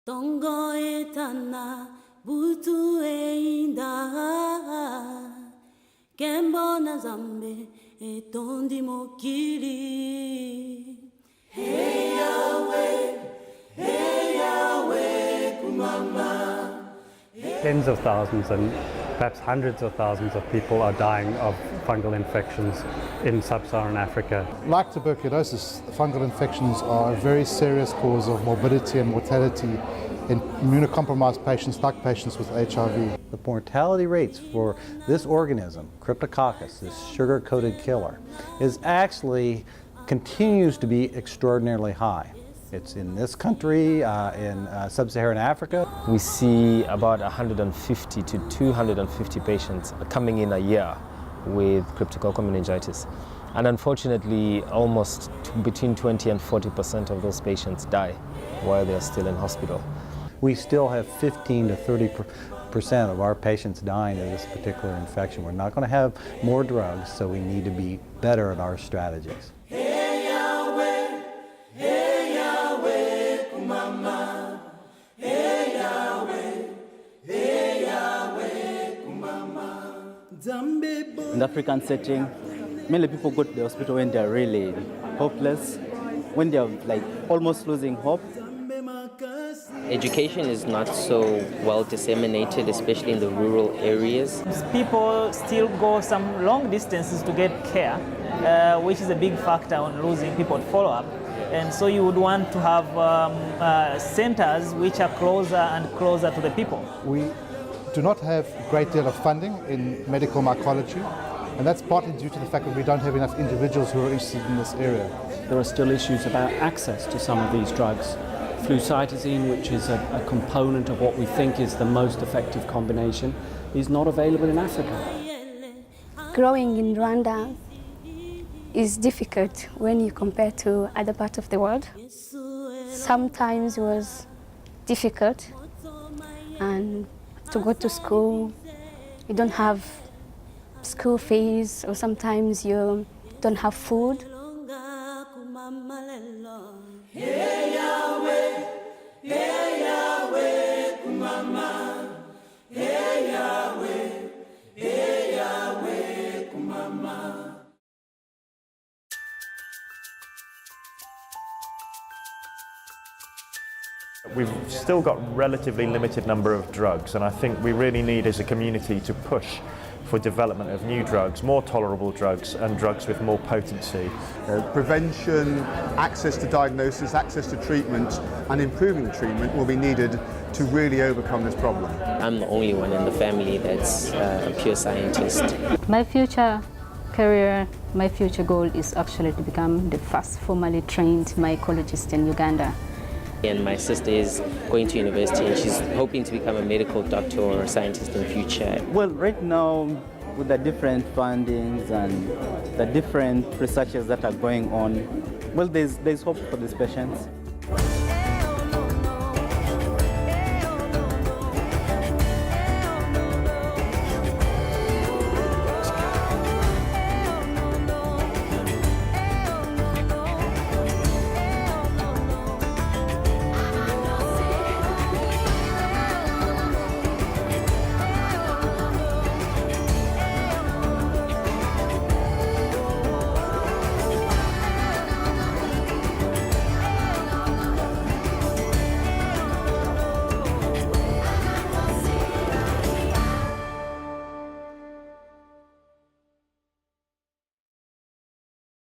Tongo etana butu einda Kembo na zambe etondi mokili Hey Yahweh kumama Tens of thousands and perhaps hundreds of thousands of people are dying of fungal infections in sub-Saharan Africa. Like tuberculosis, fungal infections are a very serious cause of morbidity and mortality in immunocompromised patients like patients with HIV. The mortality rates for this organism, Cryptococcus, this sugar-coated killer, continues to be extraordinarily high. It's in this country, in sub-Saharan Africa. We see about 150 to 250 patients coming in a year with cryptococcal meningitis. And unfortunately, almost between 20 and 40% of those patients die while they're still in hospital. We still have 15 to 30% of our patients dying of this particular infection. We're not going to have more drugs, so we need to be better at our strategies. In the African setting, many people go to the hospital when they're really hopeless, when they're almost losing hope. Education is not so well disseminated, especially in the rural areas. People still go some long distances to get care, which is a big factor on losing people to follow-up. And so you would want to have centers which are closer and closer to the people. We do not have a great deal of funding in medical mycology, and that's partly due to the fact that we don't have enough individuals who are interested in this area. There are still issues about access to some of these drugs. Flucytosine, which is a component of what we think is the most effective combination, is not available in Africa. Growing in Rwanda is difficult when you compare to other parts of the world. Sometimes it was difficult, and to go to school, you don't have school fees, or sometimes you don't have food. We've still got relatively limited number of drugs, and I think we really need as a community to push for development of new drugs, more tolerable drugs and drugs with more potency. Prevention, access to diagnosis, access to treatment and improving the treatment will be needed to really overcome this problem. I'm the only one in the family that's a pure scientist. My future career, my future goal is actually to become the first formally trained mycologist in Uganda. And my sister is going to university and she's hoping to become a medical doctor or a scientist in the future. Well, right now, with the different fundings and the different researches that are going on, well, there's hope for these patients.